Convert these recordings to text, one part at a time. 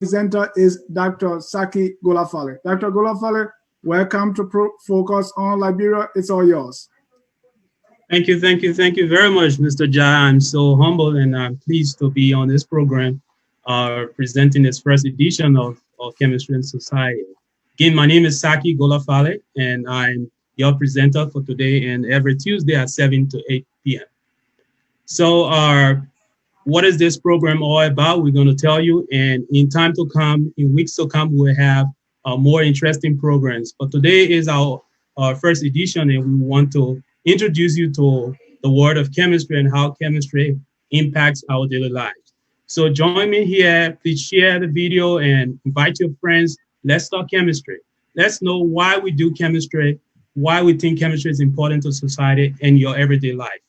presenter is Dr. Saki Golafale. Dr. Golafale, welcome to Focus on Liberia. It's all yours. Thank you very much, Mr. Jai. I'm so humble and I'm pleased to be on this program, presenting this first edition of Chemistry and Society. Again, my name is Saki Golafale, and I'm your presenter for today and every Tuesday at 7 to 8 p.m. So, what is this program all about? We're going to tell you, and in time to come, in weeks to come, we'll have more interesting programs. But today is our first edition, and we want to introduce you to the world of chemistry and how chemistry impacts our daily lives. So join me here. Please share the video and invite your friends. Let's talk chemistry. Let's know why we do chemistry, why we think chemistry is important to society and your everyday life.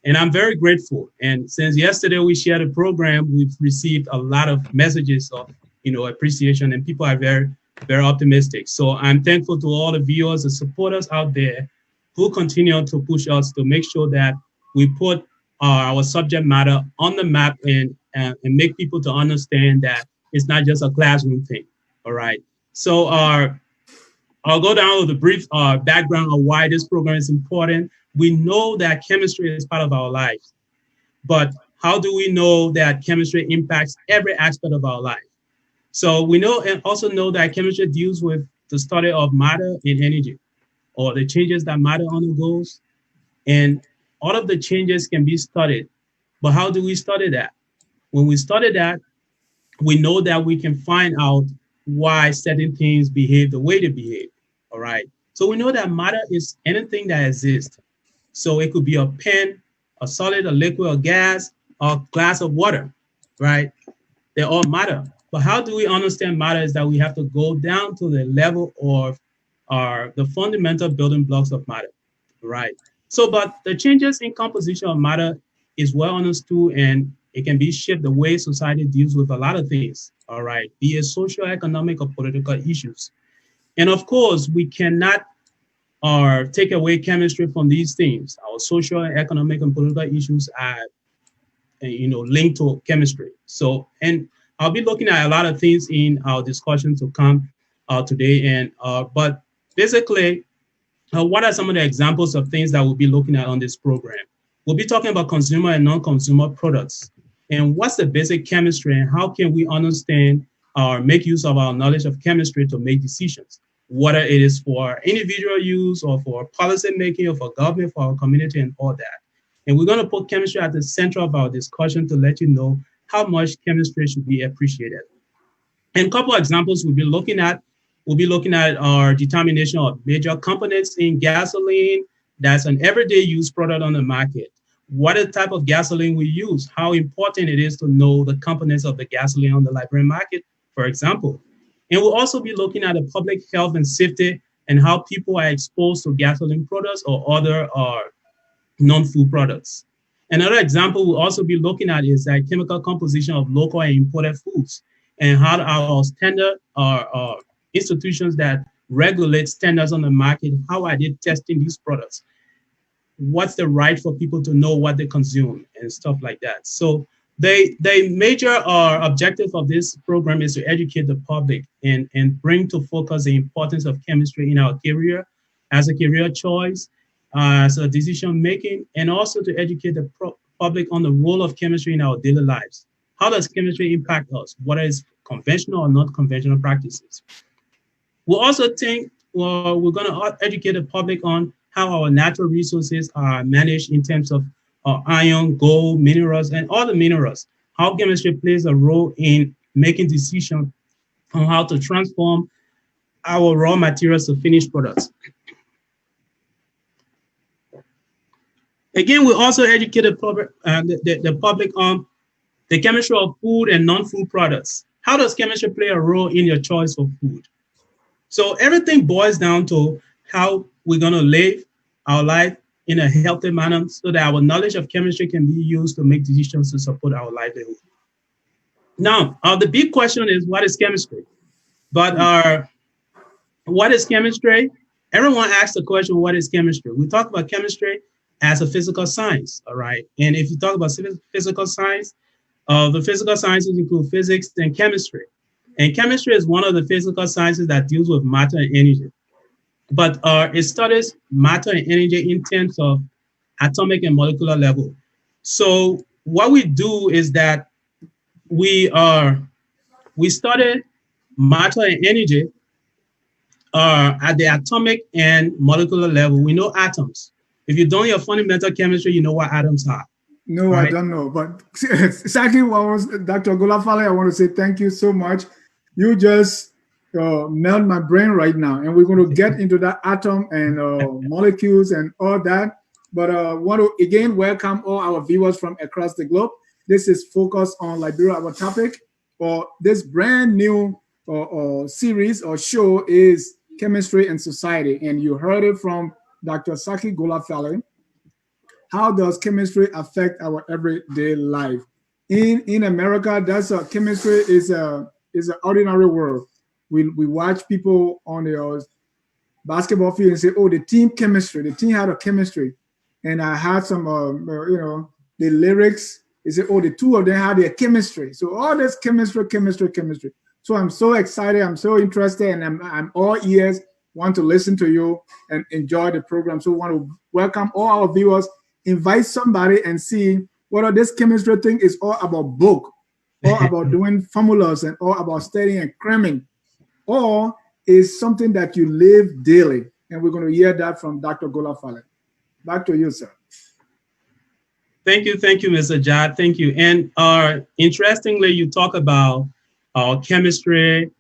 And I'm very grateful. And since yesterday we shared a program, we've received a lot of messages of, appreciation, and people are very, very optimistic. So I'm thankful to all the viewers and supporters out there who continue to push us to make sure that we put our subject matter on the map and make people to understand that it's not just a classroom thing. All right. So I'll go down with a brief background of why this program is important. We know that chemistry is part of our lives, but how do we know that chemistry impacts every aspect of our life? So we know and also know that chemistry deals with the study of matter and energy, or the changes that matter undergoes. And all of the changes can be studied. But how do we study that? When we study that, we know that we can find out why certain things behave the way they behave. All right. So we know that matter is anything that exists. So it could be a pen, a solid, a liquid, a gas, or a glass of water, right? They all matter. But how do we understand matter is that we have to go down to the level of the fundamental building blocks of matter, right? So, but the changes in composition of matter is well understood, and it can be shaped the way society deals with a lot of things, all right? Be it social, economic, or political issues. And of course, we cannot take away chemistry from these things. Our social, economic, and political issues are, linked to chemistry. So, and I'll be looking at a lot of things in our discussion to come today. And but basically, what are some of the examples of things that we'll be looking at on this program? We'll be talking about consumer and non-consumer products, and what's the basic chemistry, and how can we understand or make use of our knowledge of chemistry to make decisions, whether it is for individual use or for policy making or for government, for our community, and all that. And we're going to put chemistry at the center of our discussion to let you know how much chemistry should be appreciated. And a couple of examples we'll be looking at our determination of major components in gasoline. That's an everyday use product on the market. What is the type of gasoline we use? How important it is to know the components of the gasoline on the Liberian market, for example. And we'll also be looking at the public health and safety and how people are exposed to gasoline products or other non-food products. Another example we'll also be looking at is the chemical composition of local and imported foods, and how our standard institutions that regulate standards on the market, how are they testing these products? What's the right for people to know what they consume and stuff like that? So the major objective of this program is to educate the public and bring to focus the importance of chemistry in our career, as a career choice, as a decision making, and also to educate the public on the role of chemistry in our daily lives. How does chemistry impact us? What is conventional or not conventional practices? We'll also we're going to educate the public on how our natural resources are managed in terms of iron, gold, minerals, and other minerals. How chemistry plays a role in making decisions on how to transform our raw materials to finished products. Again, we also educate the public on the chemistry of food and non-food products. How does chemistry play a role in your choice of food? So everything boils down to how we're going to live our life in a healthy manner so that our knowledge of chemistry can be used to make decisions to support our livelihood. Now, the big question is, what is chemistry? But what is chemistry? Everyone asks the question, what is chemistry? We talk about chemistry as a physical science, all right? And if you talk about physical science, the physical sciences include physics and chemistry. And chemistry is one of the physical sciences that deals with matter and energy. But it studies matter and energy in terms of atomic and molecular level. So what we do is that we are we study matter and energy at the atomic and molecular level. We know atoms. If you've done your fundamental chemistry, you know what atoms are, No, I right? don't know. But Saki, Dr. Golafale, I want to say thank you so much. You just melt my brain right now, and we're going to get into that atom and molecules and all that. But I want to again welcome all our viewers from across the globe. This is Focus on Liberia. Our topic for this brand new series or show is chemistry and society, and you heard it from Dr. Saki Golafale. How does chemistry affect our everyday life? In America, that's a chemistry is an ordinary world. We watch people on the basketball field and say, "Oh, the team chemistry. The team had a chemistry," and I had some, the lyrics. They say, "Oh, the two of them had their chemistry." So all this chemistry, chemistry, chemistry. So I'm so excited. I'm so interested, and I'm all ears. Want to listen to you and enjoy the program. So want to welcome all our viewers. Invite somebody and see whether this chemistry thing is all about book, all about doing formulas, and all about studying and cramming, or is something that you live daily. And we're going to hear that from Dr. Golafale. Back to you, sir. Thank you, Mr. Jad. Thank you. And interestingly, you talk about chemistry,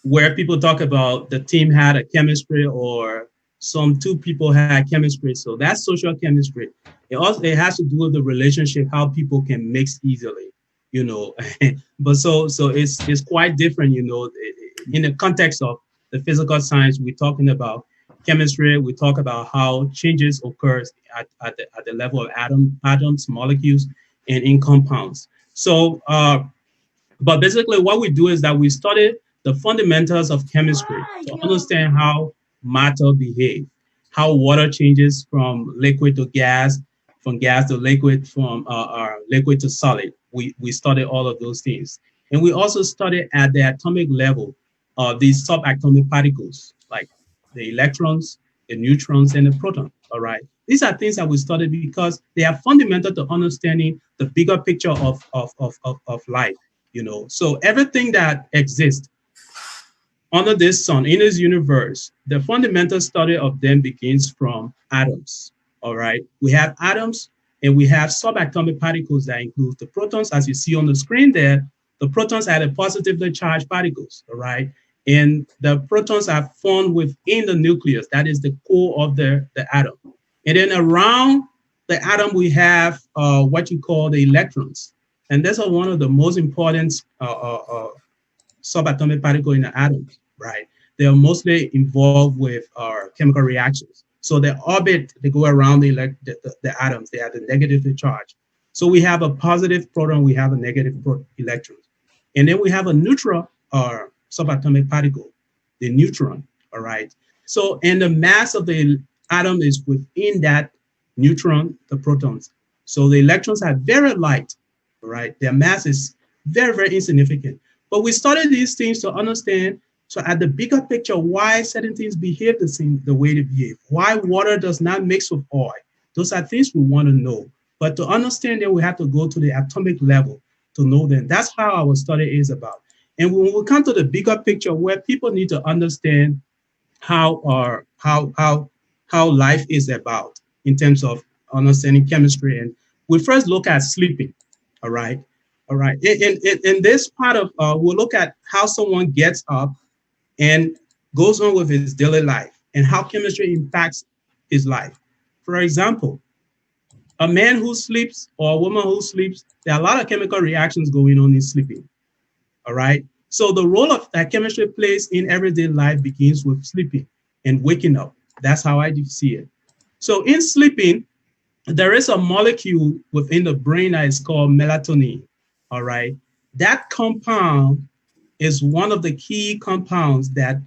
where people talk about the team had a chemistry or some two people had chemistry. So that's social chemistry. It has to do with the relationship, how people can mix easily, you know. But so it's quite different, you know, in the context of the physical science. We're talking about chemistry. We talk about how changes occurs at the level of atoms, molecules, and in compounds. So but basically, what we do is that we study the fundamentals of chemistry to understand how matter behaves, how water changes from liquid to gas, from gas to liquid, from liquid to solid. We study all of those things. And we also study at the atomic level these subatomic particles, like the electrons, the neutrons, and the proton. All right. These are things that we study because they are fundamental to understanding the bigger picture of life, you know. So everything that exists under this sun, in this universe, the fundamental study of them begins from atoms. All right. We have atoms and we have subatomic particles that include the protons, as you see on the screen there. The protons are the positively charged particles. All right. And the protons are formed within the nucleus. That is the core of the atom. And then around the atom, we have what you call the electrons. And those are one of the most important subatomic particles in the atoms, right? They are mostly involved with chemical reactions. So they orbit, they go around the atoms. They are the negatively charged. So we have a positive proton, we have a negative electron. And then we have a neutral subatomic particle, the neutron, all right? So, and the mass of the atom is within that neutron, the protons. So the electrons are very light, right? Their mass is very, very insignificant. But we study these things to understand, so at the bigger picture, why certain things behave the way they behave, why water does not mix with oil. Those are things we want to know. But to understand them, we have to go to the atomic level to know them. That's how our study is about. And when we come to the bigger picture, where people need to understand how life is about in terms of understanding chemistry, and we first look at sleeping. All right. All right. In this part of, we'll look at how someone gets up and goes on with his daily life and how chemistry impacts his life. For example, a man who sleeps or a woman who sleeps, there are a lot of chemical reactions going on in sleeping. All right. So the role of that chemistry plays in everyday life begins with sleeping and waking up. That's how I see it. So in sleeping, there is a molecule within the brain that is called melatonin. All right. That compound is one of the key compounds that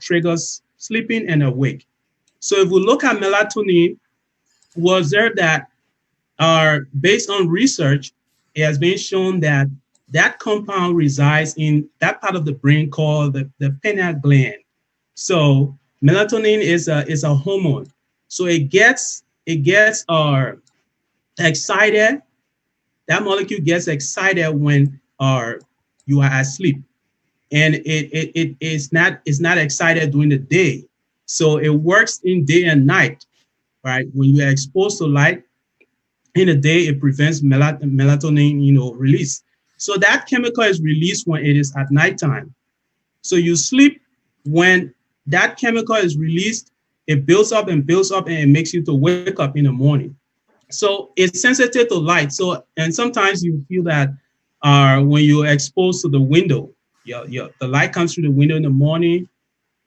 triggers sleeping and awake. So if we look at melatonin, was there that are based on research, it has been shown that that compound resides in that part of the brain called the pineal gland. So melatonin is a hormone. So it gets excited. That molecule gets excited when you are asleep, and it is not excited during the day. So it works in day and night, right? When you are exposed to light in the day, it prevents melatonin, release. So that chemical is released when it is at nighttime. So you sleep when that chemical is released, it builds up, and it makes you to wake up in the morning. So it's sensitive to light. So, and sometimes you feel that when you're exposed to the window, the light comes through the window in the morning,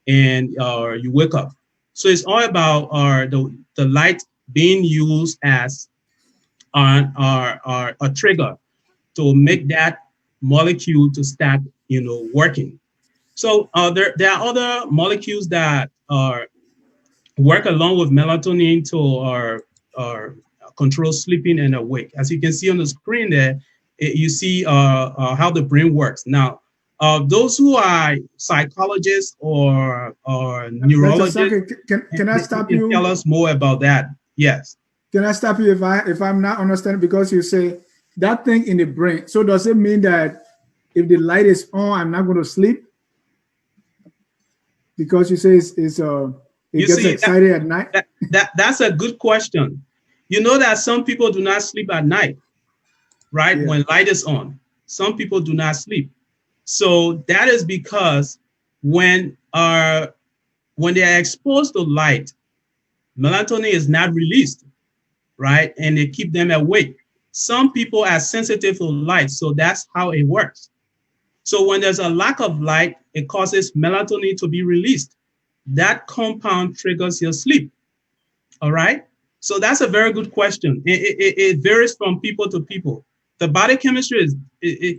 and you wake up. So it's all about the light being used as a trigger to make that molecule to start, working. So there are other molecules that work along with melatonin to control sleeping and awake. As you can see on the screen there, you see how the brain works. Now, those who are psychologists or Dr. neurologists, Saki, can I stop can tell you? us more about that. Yes. Can I stop you if I'm not understanding? Because you say that thing in the brain. So does it mean that if the light is on, I'm not going to sleep? Because you say it You gets see, excited at night. that's a good question. You know that some people do not sleep at night, right? Yeah. When light is on, some people do not sleep. So that is because when uh when they are exposed to light, melatonin is not released, right? And they keep them awake. Some people are sensitive to light, so that's how it works. So when there's a lack of light, it causes melatonin to be released. That compound triggers your sleep. All right. So that's a very good question. It varies from people to people. The body chemistry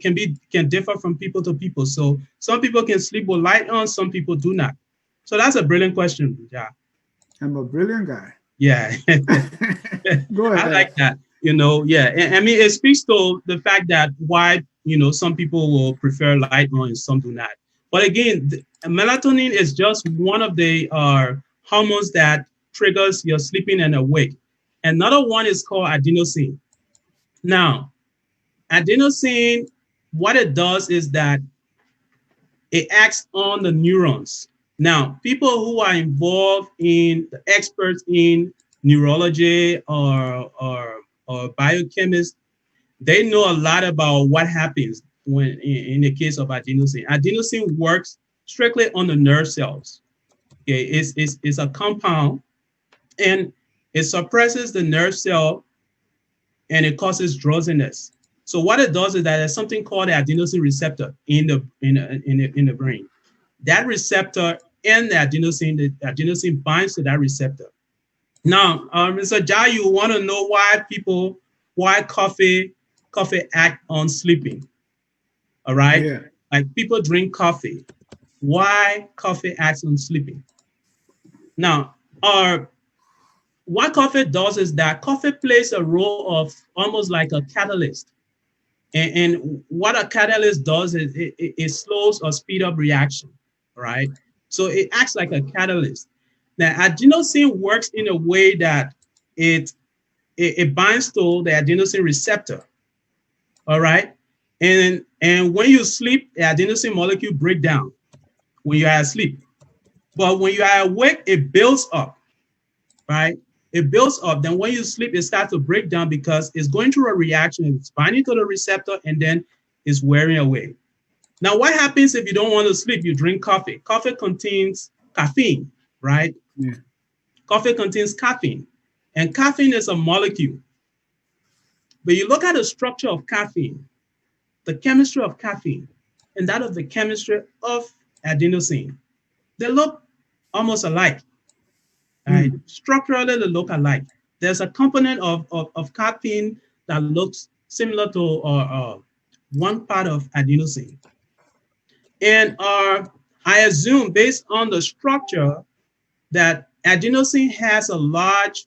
can differ from people to people. So some people can sleep with light on, some people do not. So that's a brilliant question. Yeah. I'm a brilliant guy. Yeah. Go I ahead. like that. Yeah. And, I mean, it speaks to the fact that why, some people will prefer light on and some do not. But again, melatonin is just one of the hormones that triggers your sleeping and awake. Another one is called adenosine. Now, adenosine, what it does is that it acts on the neurons. Now, people who are involved in the experts in neurology or biochemists, they know a lot about what happens when in the case of adenosine. Adenosine works strictly on the nerve cells. Okay, it's a compound, and it suppresses the nerve cell, and it causes drowsiness. So what it does is that there's something called the adenosine receptor in the brain. That receptor and the adenosine binds to that receptor. Now, Mr. Jai, you want to know why coffee act on sleeping, all right? Yeah. Like people drink coffee. Why coffee acts on sleeping? Now, what coffee does is that coffee plays a role of almost like a catalyst. And what a catalyst does is it slows or speed up reaction, right? So it acts like a catalyst. Now, adenosine works in a way that it it binds to the adenosine receptor, all right? And when you sleep, the adenosine molecule break down when you are asleep. But when you are awake, it builds up, right? It builds up. Then when you sleep, it starts to break down because it's going through a reaction. It's binding to the receptor and then it's wearing away. Now, what happens if you don't want to sleep? You drink coffee. Coffee contains caffeine, right? Yeah. Coffee contains caffeine, and caffeine is a molecule. But you look at the structure of caffeine, the chemistry of caffeine, and that of the chemistry of adenosine. They look almost alike. Right? Structurally, they look alike. There's a component of caffeine that looks similar to one part of adenosine. And I assume, based on the structure, that adenosine has a large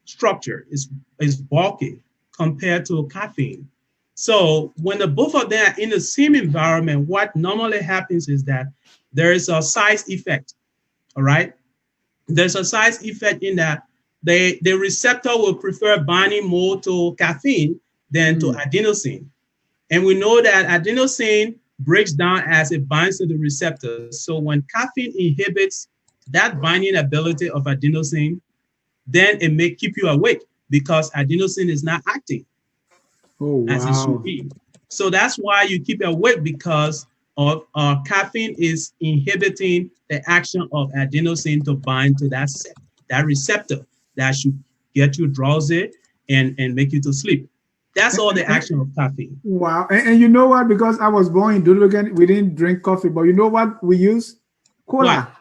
structure, is bulky compared to caffeine. So when the both of them are in the same environment, what normally happens is that there is a size effect. All right. There's a size effect in that the receptor will prefer binding more to caffeine than to adenosine. And we know that adenosine breaks down as it binds to the receptor. So when caffeine inhibits that binding ability of adenosine, then it may keep you awake because adenosine is not acting Oh, as it should wow. be. So that's why you keep awake because of caffeine is inhibiting the action of adenosine to bind to that receptor that should get you drowsy and make you to sleep. That's all the action of caffeine. Wow. And you know what? Because I was born in Dudugan, we didn't drink coffee, but you know what we use? What? Cola.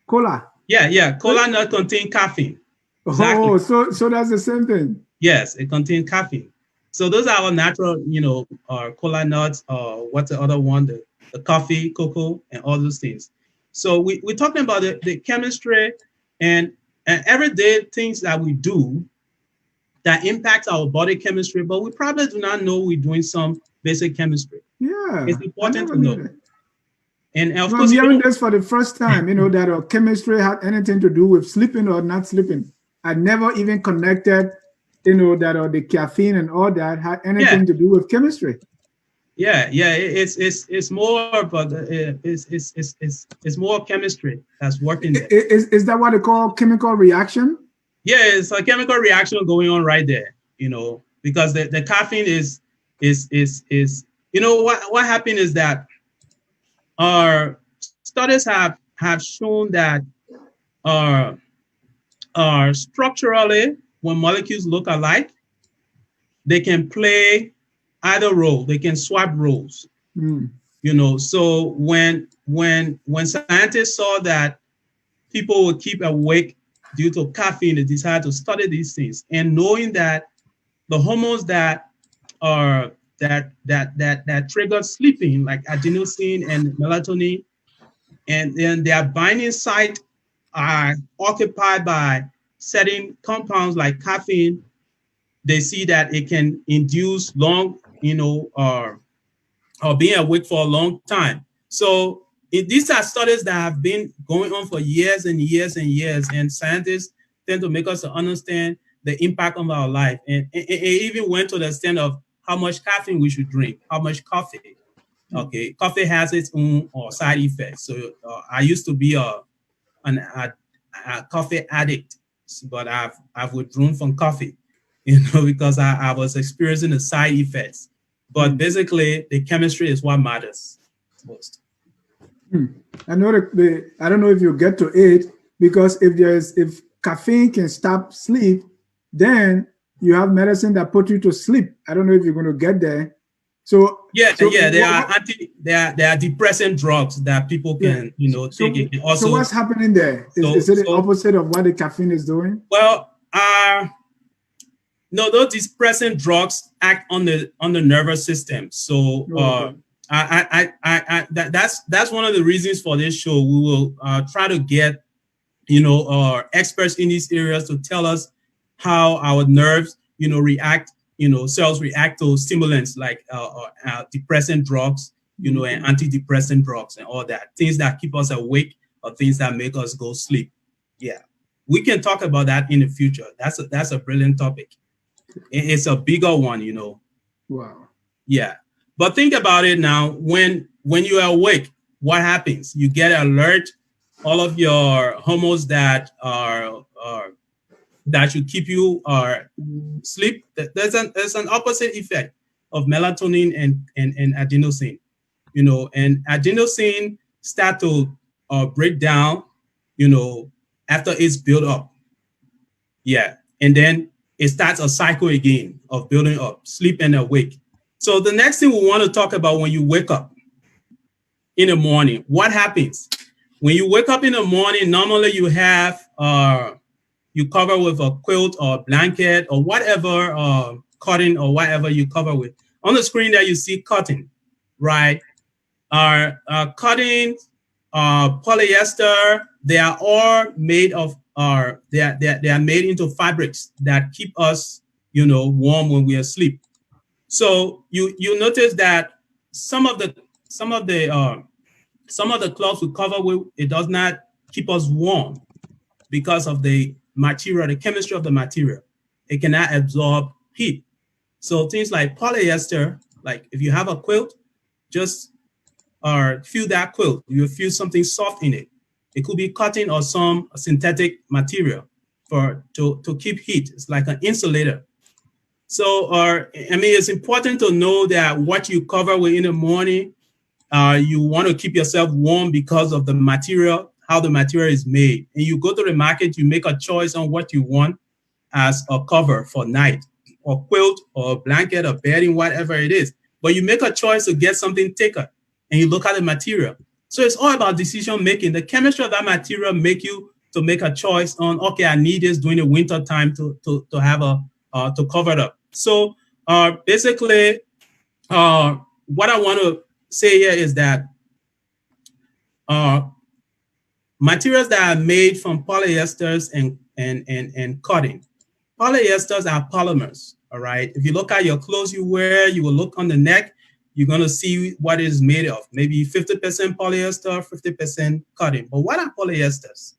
Cola. Yeah. Cola nut contain caffeine. Oh, Exactly. so that's the same thing. Yes, it contains caffeine. So those are our natural, cola nuts, what's the other one? The coffee, cocoa, and all those things. So we're talking about the chemistry and everyday things that we do that impacts our body chemistry, but we probably do not know we're doing some basic chemistry. Yeah, It's I important never to knew know. that. And of No, I'm course, hearing this for the first time, that chemistry had anything to do with sleeping or not sleeping. I never even connected, that the caffeine and all that had yeah, anything to do with chemistry. yeah. It's more, but it's more chemistry that's working there. Is that what they call chemical reaction? Yeah, it's a chemical reaction going on right there, because the caffeine is what happened is that our studies have shown that our structurally when molecules look alike, they can play either role, they can swap roles. Mm. So when scientists saw that people would keep awake due to caffeine, they decided to study these things. And knowing that the hormones that are that trigger sleeping, like adenosine and melatonin, and then their binding site are occupied by certain compounds like caffeine, they see that it can induce long, or being awake for a long time. So these are studies that have been going on for years and years and years, and scientists tend to make us to understand the impact on our life. And it even went to the extent of how much caffeine we should drink, how much coffee. Okay, coffee has its own side effects. So I used to be a coffee addict, but I've withdrawn from coffee, because I was experiencing the side effects. But Mm. basically, the chemistry is what matters most. I know I don't know if you get to it, because if caffeine can stop sleep, then you have medicine that put you to sleep. I don't know if you're going to get there. So Yeah, so yeah, what there are depressant drugs that people yeah. can take. It So can so also what's happening there? Is it the so opposite of what the caffeine is doing? well no, those depressant drugs act on the nervous system. So Oh, okay. that's one of the reasons for this show. We will try to get experts in these areas to tell us how our nerves react. Cells react to stimulants like depressant drugs, and antidepressant drugs and all that. Things that keep us awake or things that make us go sleep. Yeah, we can talk about that in the future. That's a brilliant topic. It's a bigger one. Wow. Yeah. But think about it now. When you are awake, what happens? You get alert. All of your hormones are that should keep you sleep. There's an opposite effect of melatonin and adenosine. And adenosine start to break down, after it's built up. Yeah. And then it starts a cycle again of building up, sleep and awake. So the next thing we want to talk about when you wake up in the morning, what happens? When you wake up in the morning, normally you have you cover with a quilt or blanket or whatever, cotton or whatever you cover with. On the screen there you see cotton, right? Cotton, polyester, they are all made of they are made into fabrics that keep us warm when we are asleep. So you notice that some of the some of the some of the cloths we cover with, it does not keep us warm because of the material, the chemistry of the material. It cannot absorb heat. So things like polyester, like if you have a quilt, just feel that quilt. You feel something soft in it. It could be cotton or some synthetic material to keep heat. It's like an insulator. So, I mean, it's important to know that what you cover with in the morning, you want to keep yourself warm because of the material, how the material is made. And you go to the market, you make a choice on what you want as a cover for night, or quilt, or blanket, or bedding, whatever it is. But you make a choice to get something thicker, and you look at the material. So it's all about decision making. The chemistry of that material make you to make a choice on, okay, I need this during the winter time to have a to cover it up. So basically, what I want to say here is that uh, materials that are made from polyesters and cotton. Polyesters are polymers, all right? If you look at your clothes you wear, you will look on the neck, you're going to see what it is made of. Maybe 50% polyester, 50% cotton. But what are polyesters?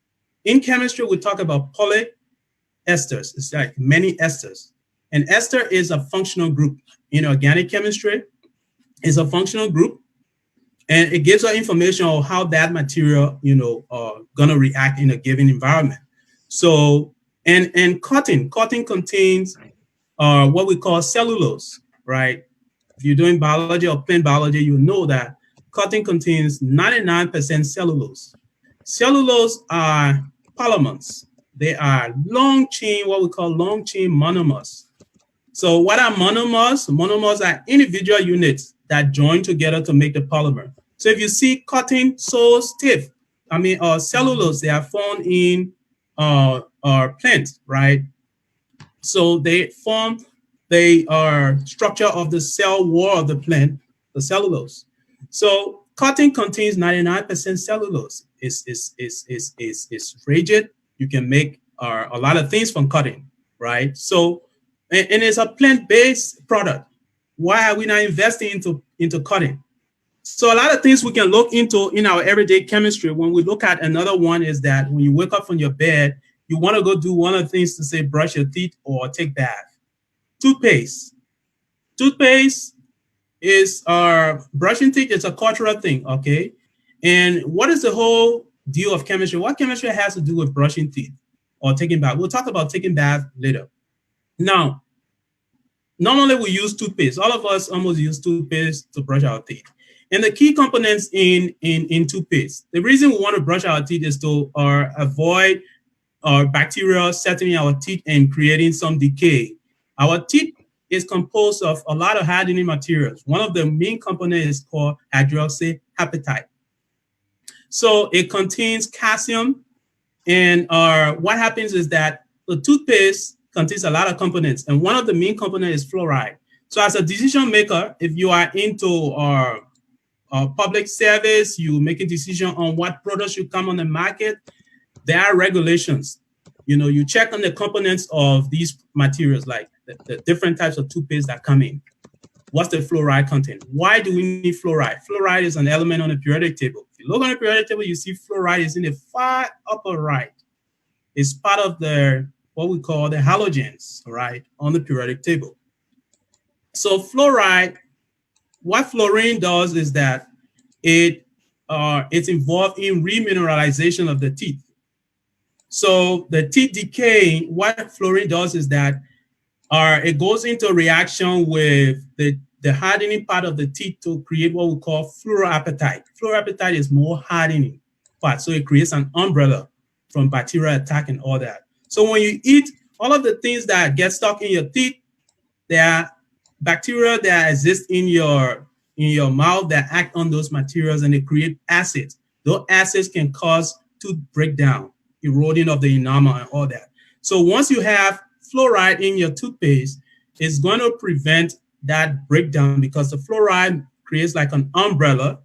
In chemistry, we talk about polyesters. It's like many esters. And ester is a functional group. In organic chemistry, it's a functional group. And it gives us information on how that material, gonna react in a given environment. So, and cotton contains what we call cellulose, right? If you're doing biology or plant biology, you know that cotton contains 99% cellulose. Cellulose are polymers. They are long chain, what we call long chain monomers. So what are monomers? Monomers are individual units that join together to make the polymer. So if you see cotton so stiff, cellulose, they are found in plants, right? So they form the structure of the cell wall of the plant, the cellulose. So cotton contains 99% cellulose. It's rigid. You can make a lot of things from cotton, right? So, and it's a plant-based product. Why are we not investing into cotton? So a lot of things we can look into in our everyday chemistry. When we look at another one is that when you wake up from your bed, you want to go do one of the things to say brush your teeth or take bath. Toothpaste. Toothpaste is brushing teeth is a cultural thing, okay? And what is the whole deal of chemistry? What chemistry has to do with brushing teeth or taking bath? We'll talk about taking bath later. Now, normally we use toothpaste. All of us almost use toothpaste to brush our teeth. And the key components in toothpaste, the reason we want to brush our teeth is to avoid bacteria settling our teeth and creating some decay. Our teeth is composed of a lot of hardening materials. One of the main components is called hydroxyapatite. So it contains calcium, and what happens is that the toothpaste contains a lot of components, and one of the main components is fluoride. So as a decision maker, if you are into public service, you make a decision on what products should come on the market, there are regulations. You check on the components of these materials, like the different types of toothpaste that come in. What's the fluoride content? Why do we need fluoride? Fluoride is an element on the periodic table. If you look on the periodic table, you see fluoride is in the far upper right. It's part of what we call the halogens, right, on the periodic table. So fluoride, what fluorine does is that it's involved in remineralization of the teeth. So the teeth decay, what fluorine does is that it goes into reaction with the hardening part of the teeth to create what we call fluoroapatite. Fluoroapatite is more hardening part, so it creates an umbrella from bacterial attack and all that. So when you eat, all of the things that get stuck in your teeth, there are bacteria that exist in your mouth that act on those materials, and they create acids. Those acids can cause tooth breakdown, eroding of the enamel and all that. So once you have fluoride in your toothpaste, it's going to prevent that breakdown because the fluoride creates like an umbrella,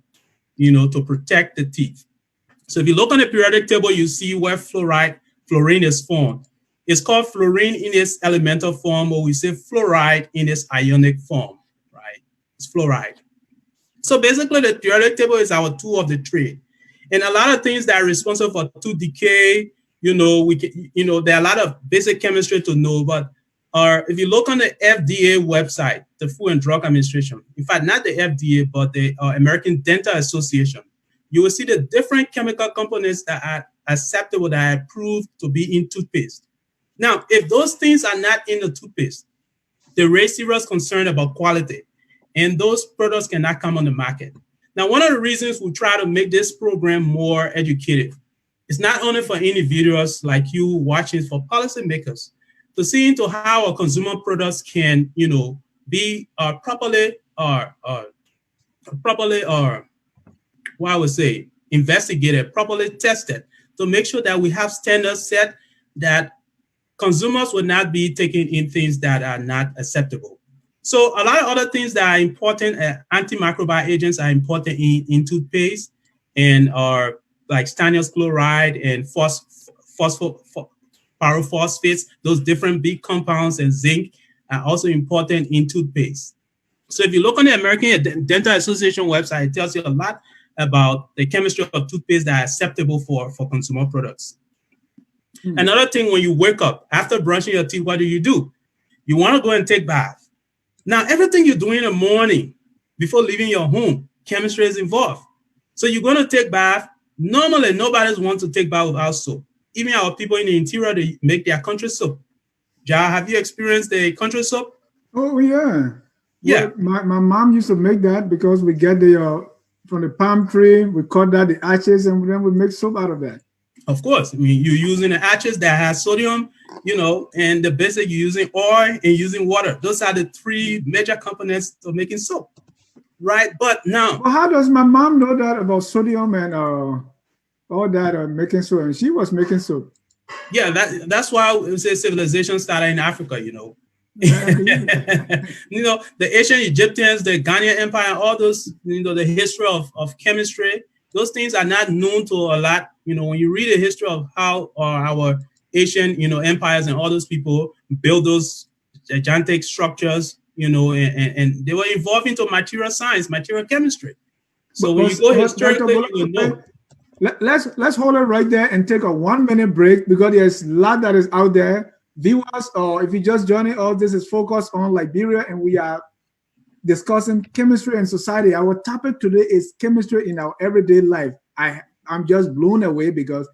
to protect the teeth. So if you look on the periodic table, you see where fluorine is formed. It's called fluorine in its elemental form, or we say fluoride in its ionic form. fluoride. So basically, the periodic table is our tool of the trade, and a lot of things that are responsible for tooth decay. There are a lot of basic chemistry to know, but if you look on the FDA website, the Food and Drug Administration, in fact, not the FDA, but the American Dental Association, you will see the different chemical components that are acceptable, that are approved to be in toothpaste. Now, if those things are not in the toothpaste, they raise serious concern about quality, and those products cannot come on the market. Now, one of the reasons we try to make this program more educative is not only for individuals like you watching, for policymakers to see into how our consumer products can, be what I would say, investigated, properly tested, to make sure that we have standards set, that consumers will not be taking in things that are not acceptable. So a lot of other things that are important, antimicrobial agents are important in toothpaste, and are like stannous chloride and pyrophosphates, those different big compounds, and zinc are also important in toothpaste. So if you look on the American Dental Association website, it tells you a lot about the chemistry of toothpaste that are acceptable for consumer products. Another thing, when you wake up after brushing your teeth, what do? You want to go and take bath. Now, everything you do in the morning before leaving your home, chemistry is involved. So you're going to take bath. Normally, nobody wants to take bath without soap. Even our people in the interior, they make their country soap. Ja, have you experienced the country soap? Oh yeah. Yeah, Well, my mom used to make that because we get the from the palm tree, we cut out the ashes, and then we make soap out of that. of course. I mean, you're using the ashes that has sodium, and the basic, you're using oil and using water. Those are the three major components of making soap, right? But now, Well, how does my mom know that about sodium and all that making soap? And she was making soap. yeah, that's why we say civilization started in Africa. I believe it. The ancient Egyptians, the Ghanaian Empire, all those, the history of chemistry, those things are not known to a lot. When you read the history of how our ancient, empires and all those people build those gigantic structures, and they were evolving into material science, material chemistry. So when you go But Dr. historically, you will Golafale, know. let's hold it right there and take a 1 minute break because there's a lot that is out there. Viewers, or if you just joining us, this is focused on Liberia, and we are discussing chemistry and society. Our topic today is chemistry in our everyday life. I'm just blown away because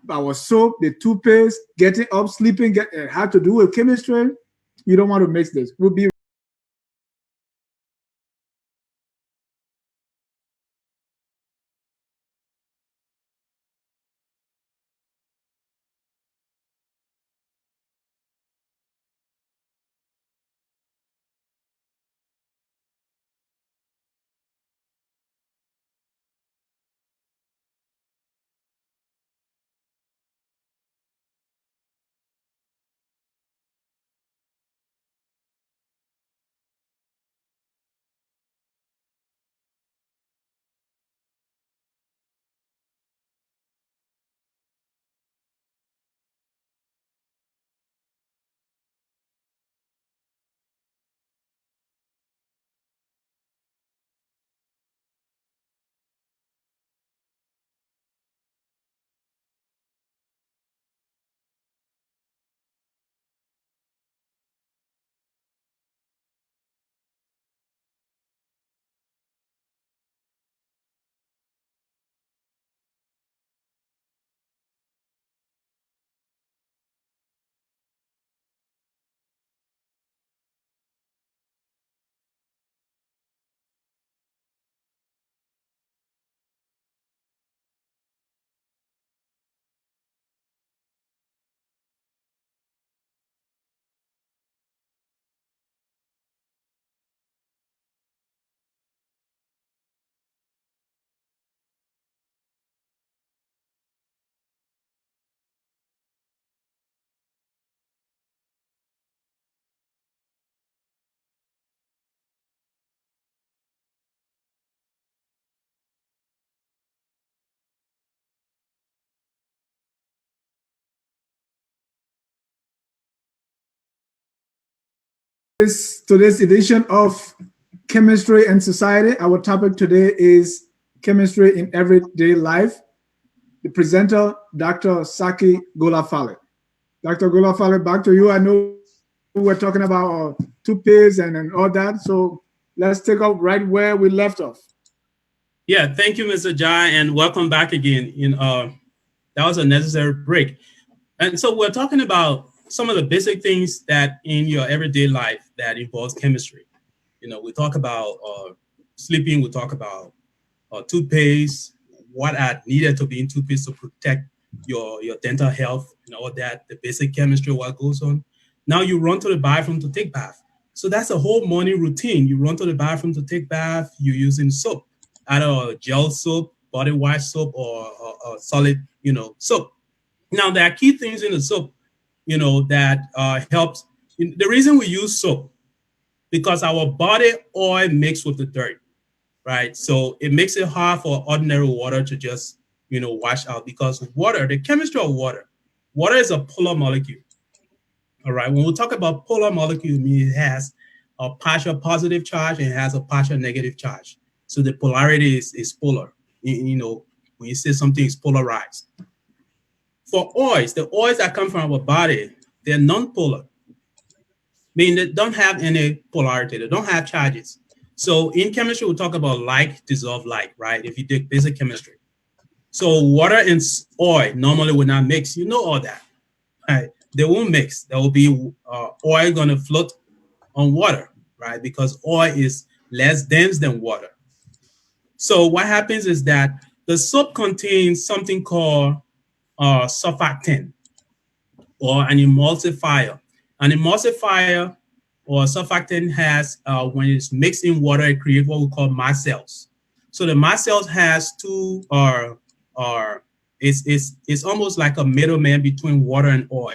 our soap, the toothpaste, getting up, sleeping, had to do with chemistry. You don't want to mix this. We'll be today's edition of Chemistry and Society. Our topic today is chemistry in everyday life. The presenter, Dr. Saki Golafale. Dr. Golafale, back to you. I know we're talking about toothpaste and all that. So let's take up right where we left off. Yeah, thank you, Mr. Jai, and welcome back again. That was a necessary break. And so we're talking about some of the basic things that in your everyday life that involves chemistry. We talk about sleeping, we talk about toothpaste, what are needed to be in toothpaste to protect your dental health and all that, the basic chemistry, what goes on. Now you run to the bathroom to take bath. So that's a whole morning routine. You run to the bathroom to take bath, you're using soap, either gel soap, body wash soap, or solid, soap. Now there are key things in the soap, that helps. The reason we use soap, because our body oil mixed with the dirt, right? So it makes it hard for ordinary water to just, wash out, because water, the chemistry of water is a polar molecule. All right. When we talk about polar molecule, it means it has a partial positive charge and it has a partial negative charge. So the polarity is polar. When you say something is polarized. For oils, the oils that come from our body, they're non-polar, meaning they don't have any polarity. They don't have charges. So in chemistry, we talk about like dissolve like, right? If you did basic chemistry. So water and oil normally will not mix. You know all that, right? They won't mix. There will be oil going to float on water, right? Because oil is less dense than water. So what happens is that the soap contains something called surfactant or an emulsifier. An emulsifier or surfactant has, when it's mixed in water, it creates what we call micelles. So the micelles has two, it's almost like a middleman between water and oil.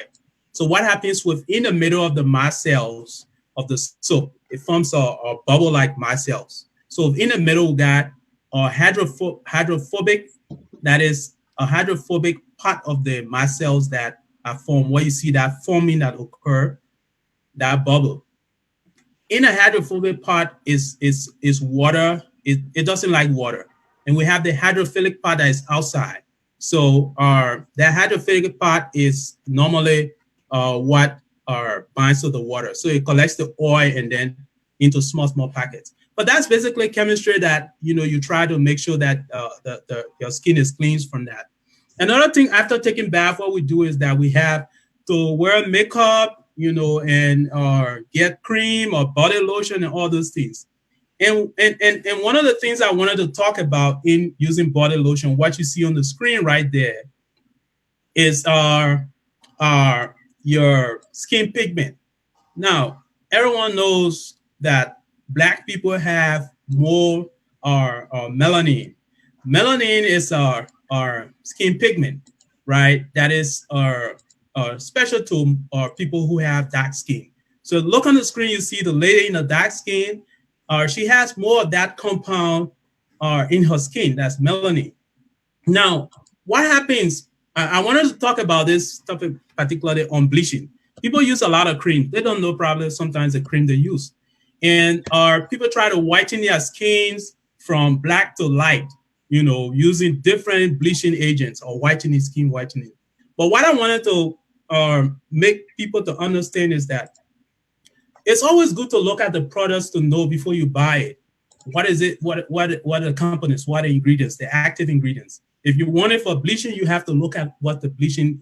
So what happens within the middle of the micelles of the soap, it forms a bubble-like micelles. So in the middle, we got hydrophobic, that is a hydrophobic part of the micelles that are formed, where you see that forming that occur, that bubble. In a hydrophobic part is water. It doesn't like water. And we have the hydrophilic part that is outside. So the hydrophilic part is normally what binds to the water. So it collects the oil and then into small packets. But that's basically chemistry that, you try to make sure that your skin is cleansed from that. Another thing, after taking bath, what we do is that we have to wear makeup, and get cream or body lotion and all those things. And one of the things I wanted to talk about in using body lotion, what you see on the screen right there, is your skin pigment. Now, everyone knows that Black people have more melanin. Melanin is our skin pigment, right? That is special to people who have dark skin. So look on the screen, you see the lady in the dark skin. She has more of that compound in her skin. That's melanin. Now, what happens? I wanted to talk about this topic particularly on bleaching. People use a lot of cream. They don't know probably sometimes the cream they use. And people try to whiten their skins from black to light, using different bleaching agents or whitening skin whitening. But what I wanted to make people to understand is that it's always good to look at the products to know before you buy it. What is it? What are the components? What are the ingredients? The active ingredients. If you want it for bleaching, you have to look at what the bleaching,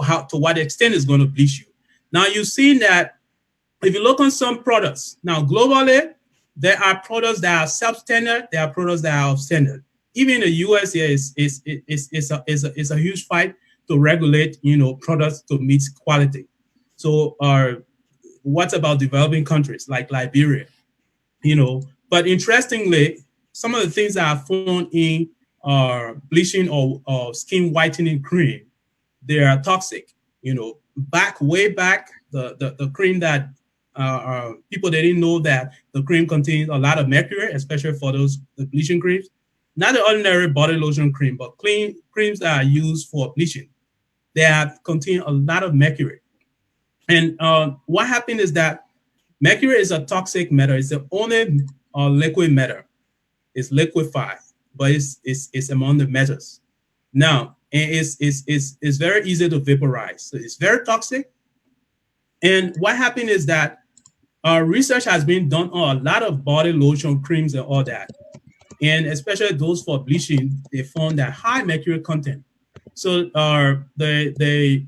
how to what extent is going to bleach you. Now you've seen that if you look on some products, now globally, there are products that are substandard, there are products that are standard. Even in the US, there is a huge fight to regulate, products to meet quality. So what about developing countries like Liberia? But interestingly, some of the things that are found in bleaching or skin whitening cream, they are toxic. Way back, the cream that people they didn't know that the cream contains a lot of mercury, especially for the bleaching creams. Not the ordinary body lotion cream, but creams that are used for bleaching. They have contain a lot of mercury. And what happened is that Mercury is a toxic metal. It's the only liquid metal. It's liquefied, but it's among the metals. Now, it's very easy to vaporize. So it's very toxic. And what happened is that research has been done on a lot of body lotion, creams, and all that. And especially those for bleaching, they found that high mercury content. So the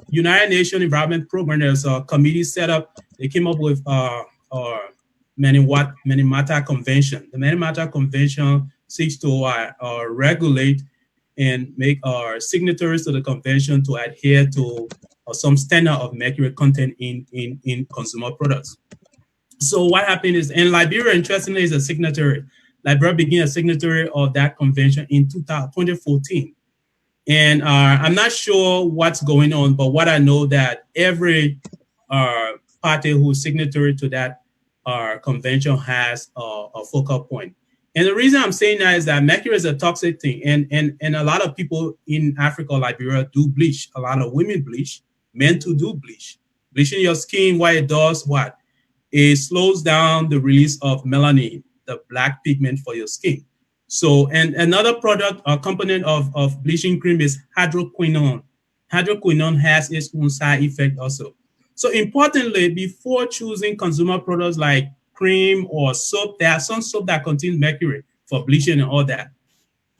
United Nations Environment Program, there's a committee set up. They came up with Minamata Convention. The Minamata Convention seeks to regulate and make our signatories to the convention to adhere to some standard of mercury content in consumer products. So what happened is, and Liberia, interestingly, is a signatory. Liberia became a signatory of that convention in 2014. And I'm not sure what's going on, but what I know that every party who's signatory to that convention has a focal point. And the reason I'm saying that is that mercury is a toxic thing. And a lot of people in Africa, Liberia, do bleach. A lot of women bleach, men to do bleach. Bleaching your skin, what it does, what? It slows down the release of melanin, the black pigment for your skin. So, and another product or component of bleaching cream is hydroquinone. Hydroquinone has its own side effect also. So importantly, before choosing consumer products like cream or soap, there are some soap that contains mercury for bleaching and all that.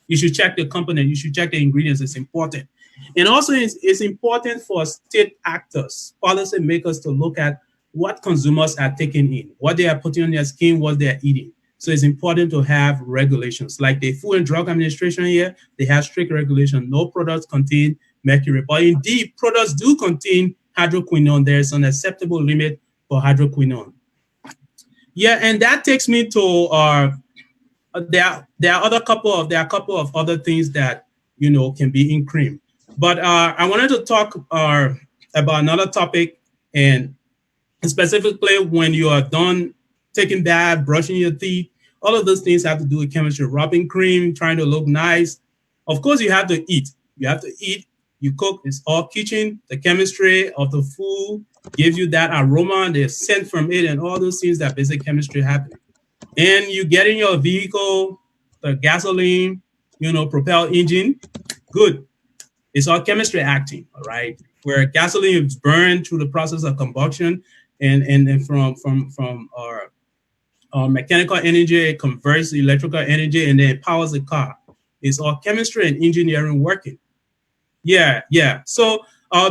You should check the component. You should check the ingredients. It's important. And also, it's important for state actors, policy makers to look at what consumers are taking in, what they are putting on their skin, what they are eating. So it's important to have regulations. Like the Food and Drug Administration here, they have strict regulation. No products contain mercury. But indeed, products do contain hydroquinone. There's an acceptable limit for hydroquinone. Yeah, and that takes me to there are a couple of other things that can be in cream. But I wanted to talk about another topic, and specifically when you are done taking bath, brushing your teeth, all of those things have to do with chemistry. Rubbing cream, trying to look nice. Of course, you have to eat. You have to eat. You cook. It's all kitchen. The chemistry of the food gives you that aroma, the scent from it, and all those things that basic chemistry happen. And you get in your vehicle, the gasoline, propel engine. Good. It's all chemistry acting, all right? Where gasoline is burned through the process of combustion, and from our mechanical energy, it converts electrical energy, and then it powers the car. It's all chemistry and engineering working. Yeah. So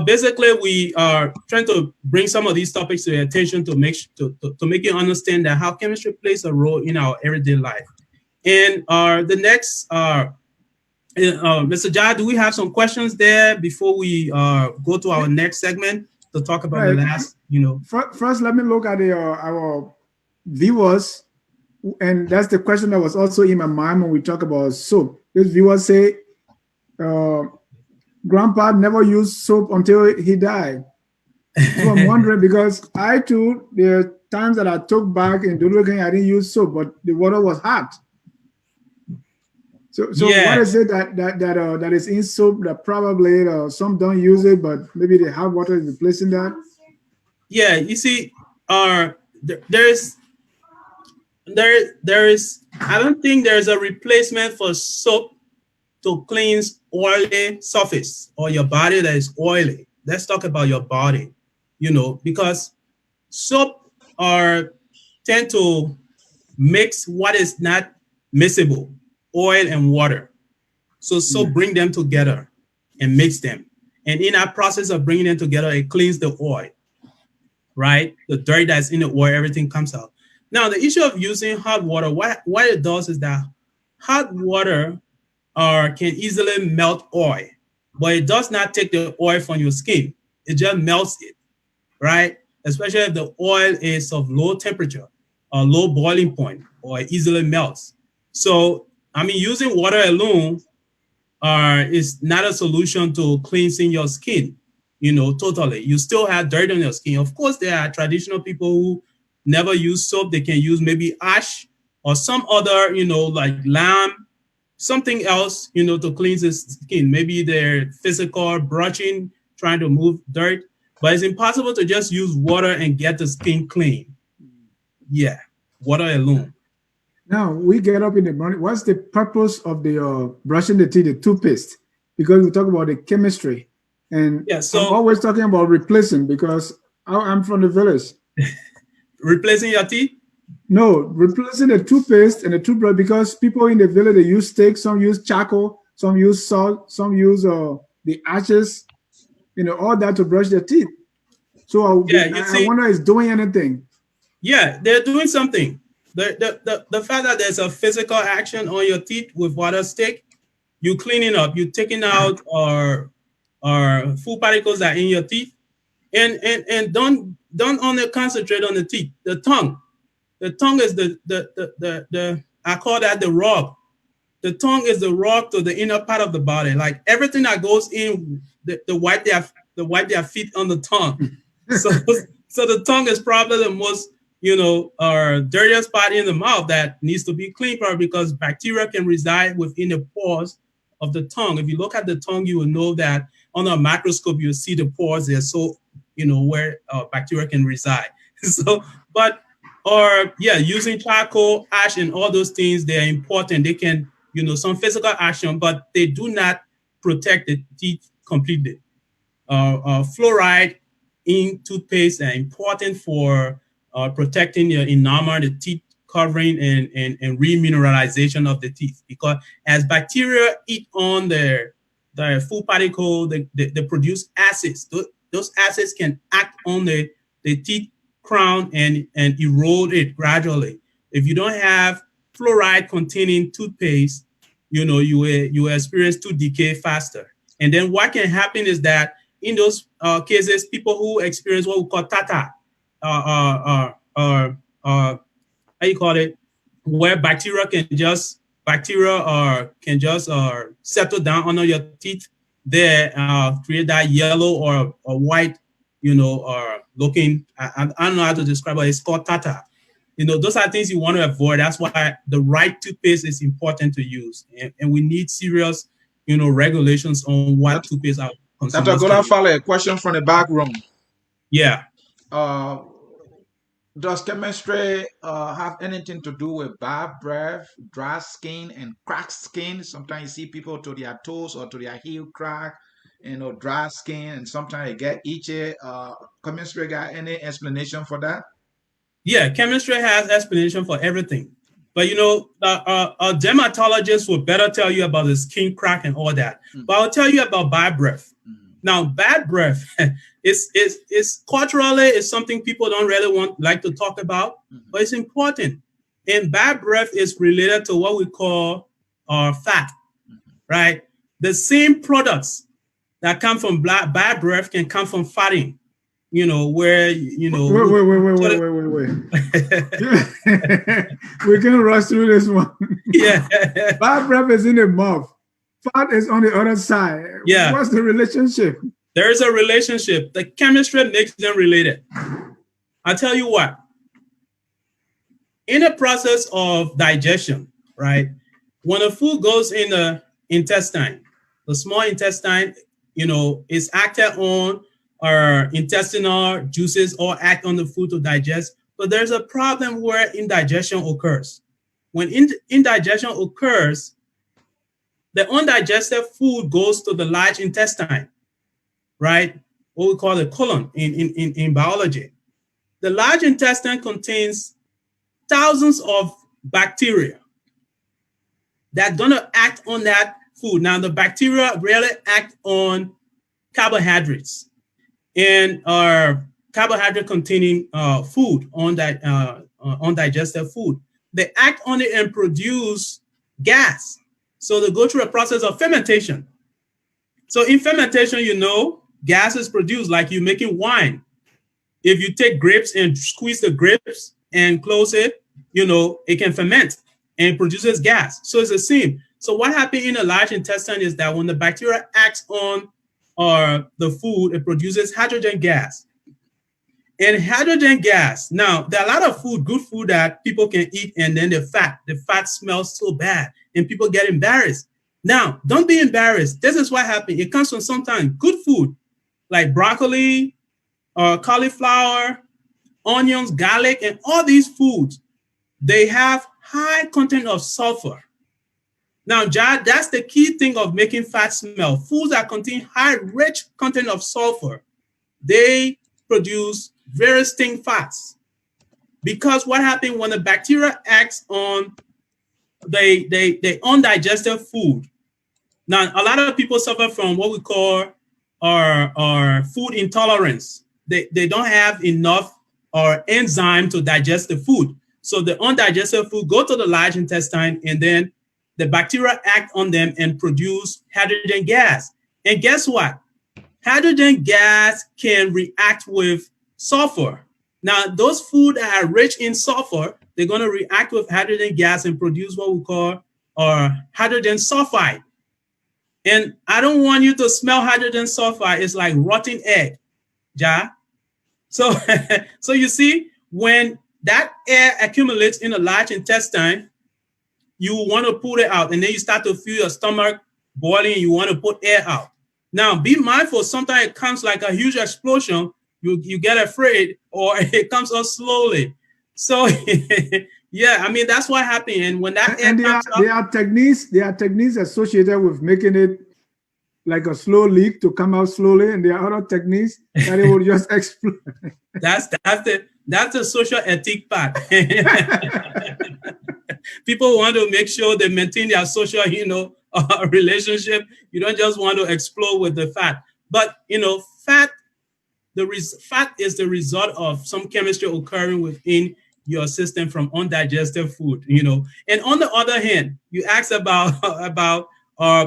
basically, we are trying to bring some of these topics to your attention to make you understand that how chemistry plays a role in our everyday life. And the next, Mr. Jai, do we have some questions there before we go to our next segment to talk about the last, First, let me look at our viewers, and that's the question that was also in my mind when we talk about soap. This viewer say, Grandpa never used soap until he died. So I'm wondering, because I too, there are times that I took back and looking, I didn't use soap, but the water was hot. So yeah. What is it that is in soap that probably some don't use it, but maybe the hot water is replacing that? Yeah, you see, there is. I don't think there's a replacement for soap to cleanse oily surface or your body that is oily. Let's talk about your body, because soap tend to mix what is not miscible, oil and water. So bring them together and mix them. And in that process of bringing them together, it cleans the oil, right? The dirt that's in the oil, everything comes out. Now, the issue of using hot water, what it does is that hot water can easily melt oil, but it does not take the oil from your skin. It just melts it, right? Especially if the oil is of low temperature or low boiling point, or it easily melts. So, using water alone is not a solution to cleansing your skin, totally. You still have dirt on your skin. Of course, there are traditional people who never use soap. They can use maybe ash or some other, like lamb, something else, to cleanse his skin. Maybe they're physical brushing, trying to move dirt. But it's impossible to just use water and get the skin clean. Yeah, water alone. Now we get up in the morning. What's the purpose of the brushing the teeth, the toothpaste? Because we talk about the chemistry, and Yeah, I'm so always talking about replacing because I'm from the village. replacing your teeth? No, replacing the toothpaste and the toothbrush because people in the village they use steak, some use charcoal, some use salt, some use the ashes, all that to brush their teeth. So Yeah, you I see, wonder is doing anything. yeah, they're doing something. The fact that there's a physical action on your teeth with water stick, you cleaning up, you taking out or food particles that are in your teeth, and don't only concentrate on the teeth, the tongue. The tongue is the I call that the rug. The tongue is the rug to the inner part of the body. Like everything that goes in, the wipe their feet on the tongue. So so the tongue is probably the most dirtiest part in the mouth that needs to be cleaned because bacteria can reside within the pores of the tongue. If you look at the tongue, you will know that on a microscope you'll see the pores there, so where bacteria can reside. So, but or yeah, using charcoal, ash, and all those things, they are important. They can some physical action, but they do not protect the teeth completely. Fluoride in toothpaste are important for protecting your enamel, the teeth covering, and remineralization of the teeth. Because as bacteria eat on the food particle, they produce acids. Those acids can act on the teeth crown and erode it gradually. If you don't have fluoride containing toothpaste, you will experience tooth decay faster. And then what can happen is that in those cases, people who experience what we call tata, how you call it, where bacteria can just settle down under your teeth, there create that yellow or white, looking. I don't know how to describe it. It's called tata. Those are things you want to avoid. That's why the right toothpaste is important to use, and we need serious, regulations on what That, toothpaste our Dr. consumers can use. Golafale, a question from the back room. Yeah. Uh, does chemistry have anything to do with bad breath, dry skin, and cracked skin? Sometimes you see people to their toes or to their heel crack, dry skin, and sometimes they get itchy. Chemistry got any explanation for that? Yeah, chemistry has explanation for everything. But a dermatologist will better tell you about the skin crack and all that. But I'll tell you about bad breath. Now, bad breath is culturally is something people don't really like to talk about, but it's important. And bad breath is related to what we call fat, right? The same products that come from bad breath can come from fatting. Where Wait. We can rush through this one. Yeah. Bad breath is in the mouth. Fat is on the other side. Yeah. What's the relationship? There is a relationship. The chemistry makes them related. I'll tell you what. In the process of digestion, right? When a food goes in the intestine, the small intestine, is acted on our intestinal juices or act on the food to digest. But there's a problem where indigestion occurs. When indigestion occurs, the undigested food goes to the large intestine, right? What we call the colon in biology. The large intestine contains thousands of bacteria that are going to act on that food. Now, the bacteria really act on carbohydrates and are carbohydrate containing food on that undigested food. They act on it and produce gas. So they go through a process of fermentation. So in fermentation, gas is produced like you're making wine. If you take grapes and squeeze the grapes and close it, it can ferment and it produces gas. So it's the same. So what happens in the large intestine is that when the bacteria acts on the food, it produces hydrogen gas. And hydrogen gas, now there are a lot of food, good food that people can eat, and then the fat smells so bad and people get embarrassed. Now, don't be embarrassed. This is what happens. It comes from sometimes good food like broccoli, cauliflower, onions, garlic, and all these foods, they have high content of sulfur. Now, that's the key thing of making fat smell. Foods that contain high, rich content of sulfur, they produce very stink fats. Because what happens when the bacteria acts on the undigested food? Now, a lot of people suffer from what we call our food intolerance. They don't have enough enzyme to digest the food. So the undigested food go to the large intestine, and then the bacteria act on them and produce hydrogen gas. And guess what? Hydrogen gas can react with sulfur. Now, those foods that are rich in sulfur, they're going to react with hydrogen gas and produce what we call hydrogen sulfide. And I don't want you to smell hydrogen sulfide. It's like rotten egg, ja. So, so you see, when that air accumulates in the large intestine, you want to pull it out, and then you start to feel your stomach boiling, and you want to put air out. Now, be mindful. Sometimes it comes like a huge explosion. You get afraid, or it comes up slowly. So, yeah, I mean, that's what happened. And when that air comes up, there are techniques associated with making it like a slow leak to come out slowly, and there are other techniques that it will just explode. That's the social ethic part. People want to make sure they maintain their social, relationship. You don't just want to explode with the fat. But, fat is the result of some chemistry occurring within your system from undigested food, And on the other hand, you asked about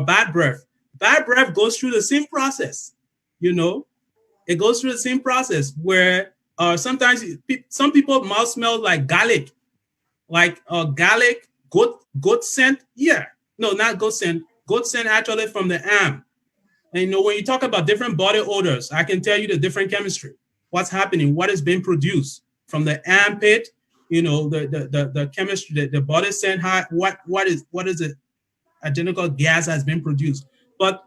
bad breath. Bad breath goes through the same process, It goes through the same process where sometimes some people's mouth smells like garlic, garlic, goat scent. Yeah, no, not goat scent. Goat scent actually from the arm. And when you talk about different body odors, I can tell you the different chemistry, what's happening, what is being produced from the armpit, the chemistry, the body scent, what is the identical gas has been produced. But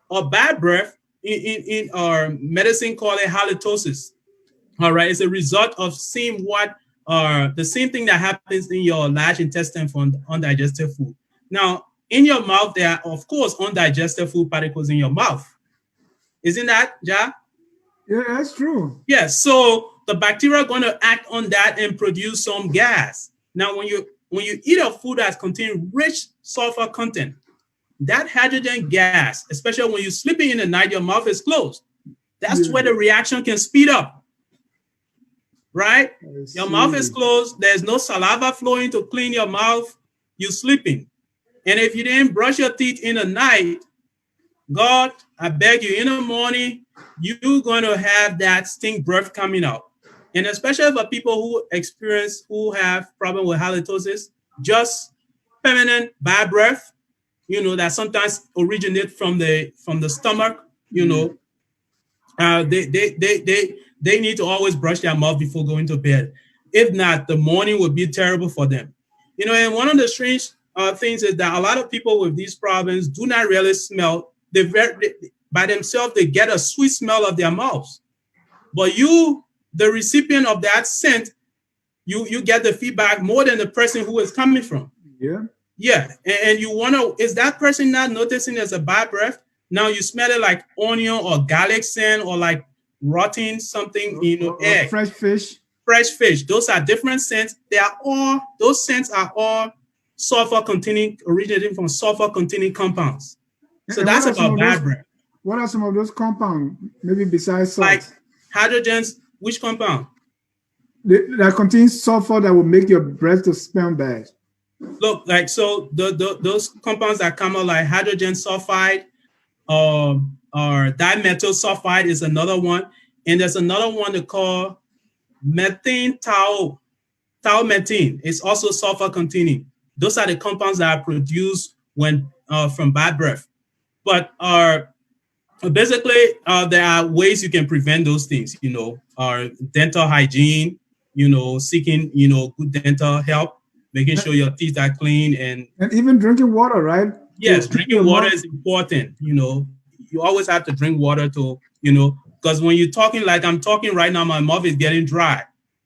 a bad breath in our medicine called it halitosis. All right, it's a result of seeing the same thing that happens in your large intestine from undigested food. Now, in your mouth, there are, of course, undigested food particles in your mouth. Isn't that, Ja? Yeah, that's true. Yeah, so the bacteria are going to act on that and produce some gas. Now, when you eat a food that contains rich sulfur content, that hydrogen gas, especially when you're sleeping in the night, your mouth is closed. That's where the reaction can speed up. Right? Your mouth is closed. There's no saliva flowing to clean your mouth. You're sleeping. And if you didn't brush your teeth in the night, God, I beg you, in the morning, you're going to have that stink breath coming out. And especially for people who have problem with halitosis, just permanent bad breath, that sometimes originate from the stomach, they need to always brush their mouth before going to bed. If not, the morning will be terrible for them. And one of the strange things is that a lot of people with these problems do not really smell. By themselves, they get a sweet smell of their mouths. But you, the recipient of that scent, you get the feedback more than the person who is coming from. Yeah. Yeah. And you want to, is that person not noticing there's a bad breath? Now you smell it like onion or garlic scent or like rotten something, egg. Fresh fish. Fresh fish. Those are different scents. Those scents are all originating from sulfur containing compounds. So And that's about bad breath. What are some of those compounds, maybe besides salt? Like hydrogens, which compound? That contains sulfur that will make your breath to smell bad. Look, those compounds that come out like hydrogen sulfide or dimethyl sulfide is another one. And there's another one they call methane methane. It's also sulfur containing. Those are the compounds that are produced when from bad breath. But basically, there are ways you can prevent those things, dental hygiene, seeking, good dental help, making sure your teeth are clean. And even drinking water, right? Yes, drinking water is important. You always have to drink water to, Because when you're talking like I'm talking right now, my mouth is getting dry,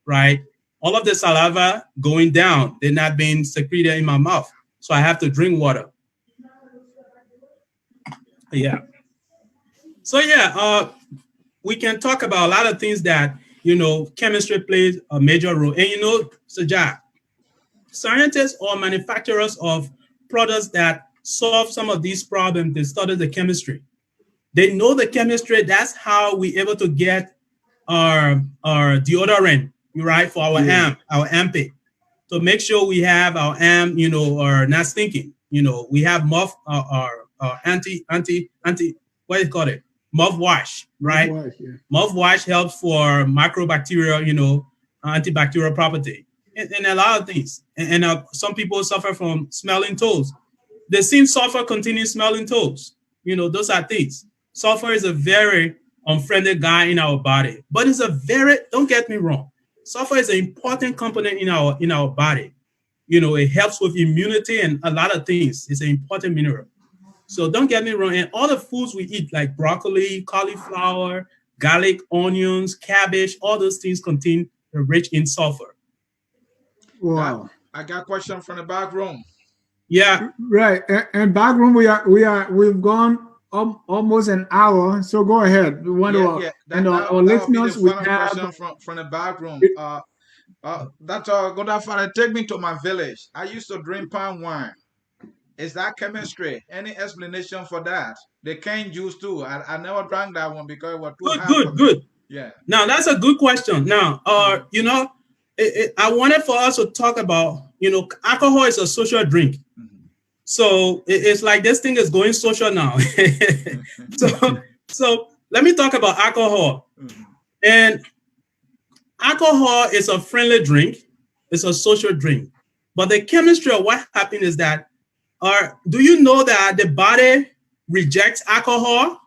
right? All of the saliva going down, they're not being secreted in my mouth. So I have to drink water. Yeah. So yeah, we can talk about a lot of things that, chemistry plays a major role. And so Jack, scientists or manufacturers of products that solve some of these problems, they study the chemistry. They know the chemistry. That's how we're able to get our deodorant, right, for our armpit, to make sure we have our arm, are not stinking. We have mouth, our anti, what do you call it? Mouthwash, right? Mouthwash helps for microbacterial, antibacterial property, and a lot of things. And some people suffer from smelling toes. The same sulfur containing smelling toes. Those are things. Sulfur is a very unfriendly guy in our body, but it's don't get me wrong, sulfur is an important component in our body. It helps with immunity and a lot of things. It's an important mineral. So don't get me wrong. And all the foods we eat, like broccoli, cauliflower, garlic, onions, cabbage, all those things contain rich in sulfur. Wow. I got a question from the back room. Yeah. Right. And back room, we've gone almost an hour. So go ahead. We want our listeners, we have question from the back room. That's Golafale, take me to my village. I used to drink palm wine. Is that chemistry? Any explanation for that? The cane juice too. I never drank that one because it was too hard. Good. Yeah. Now that's a good question. Now, I wanted for us to talk about, alcohol is a social drink. So it's like this thing is going social now. so let me talk about alcohol. And alcohol is a friendly drink. It's a social drink. But the chemistry of what happened is that, do you know that the body rejects alcohol?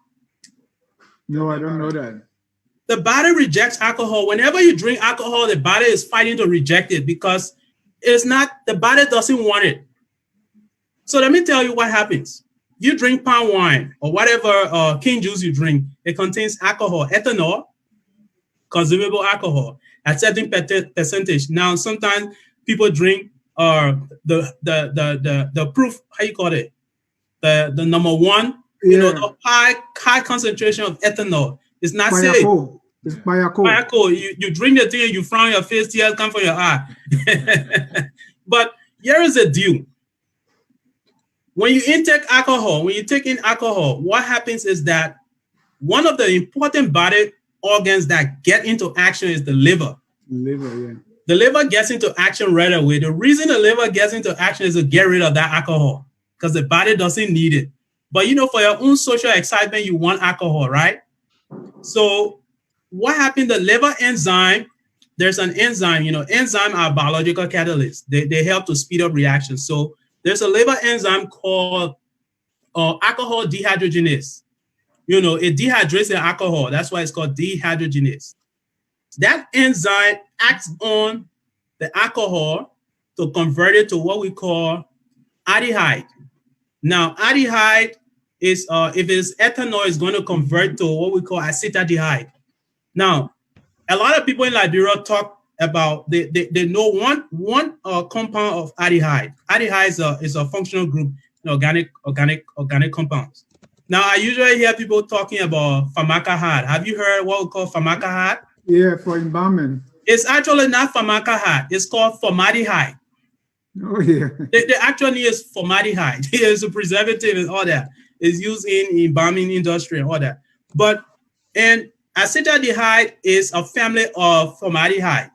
No, I don't know that. The body rejects alcohol. Whenever you drink alcohol, the body is fighting to reject it because the body doesn't want it. So let me tell you what happens. You drink palm wine or whatever cane juice you drink, it contains alcohol, ethanol, consumable alcohol, at certain percentage. Now, sometimes people drink the proof, how you call it? The number one, the high concentration of ethanol is not safe. It's Bayako. You drink the thing, you frown your face, tears come from your eye. But here is the deal. When you take in alcohol, what happens is that one of the important body organs that get into action is the liver. The liver gets into action right away. The reason the liver gets into action is to get rid of that alcohol because the body doesn't need it. But for your own social excitement, you want alcohol, right? So what happened? The liver enzyme, there's an enzyme, enzyme are biological catalysts. They help to speed up reactions. So there's a liver enzyme called alcohol dehydrogenase. It dehydrates the alcohol. That's why it's called dehydrogenase. That enzyme acts on the alcohol to convert it to what we call aldehyde. Now, aldehyde is, if it's ethanol, it's going to convert to what we call acetaldehyde. Now, a lot of people in Liberia talk about, they know one compound of aldehyde. Aldehyde is a functional group in organic compounds. Now, I usually hear people talking about formaldehyde. Have you heard what we call formaldehyde? Yeah, for embalming. It's actually not formaldehyde. It's called formaldehyde. Oh, yeah. The actual name is formaldehyde. It's a preservative and all that. It's used in embalming industry and all that. And acetaldehyde is a family of formaldehyde.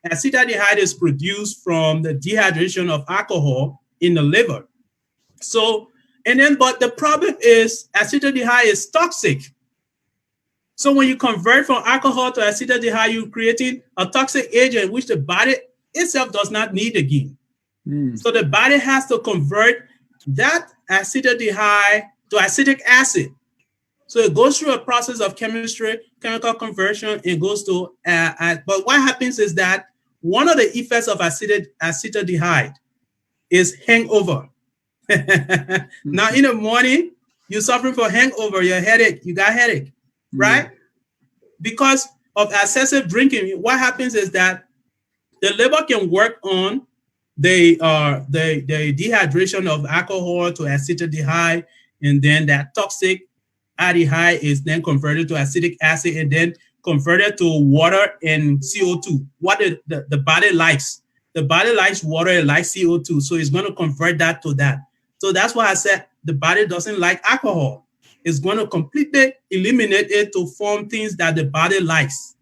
Acetaldehyde is produced from the dehydration of alcohol in the liver. But the problem is acetaldehyde is toxic. So when you convert from alcohol to acetaldehyde, you're creating a toxic agent which the body itself does not need again. So the body has to convert that acetaldehyde to acetic acid. So it goes through a process of chemical conversion. It goes to, but what happens is that one of the effects of acetaldehyde is hangover. Now in the morning, you're suffering from hangover, your headache, you got headache, right? because of excessive drinking, what happens is that the liver can work on the dehydration of alcohol to acetaldehyde, and then that toxic aldehyde is then converted to acetic acid and then converted to water and CO2. What the body likes. The body likes water and likes CO2, so it's going to convert that to that. So that's why I said the body doesn't like alcohol. It's going to completely eliminate it to form things that the body likes.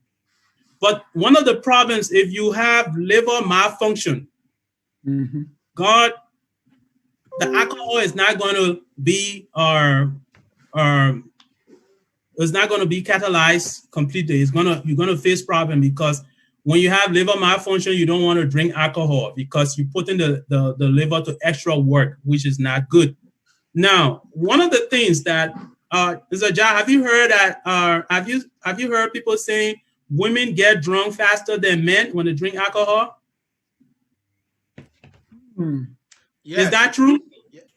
But one of the problems, if you have liver malfunction, God, the alcohol is not going to be it's not going to be catalyzed completely. You're gonna face problem, because when you have liver malfunction, you don't want to drink alcohol because you put in the liver to extra work, which is not good. Now, one of the things that have you heard that have you heard people saying women get drunk faster than men when they drink alcohol? Yes. Is that true?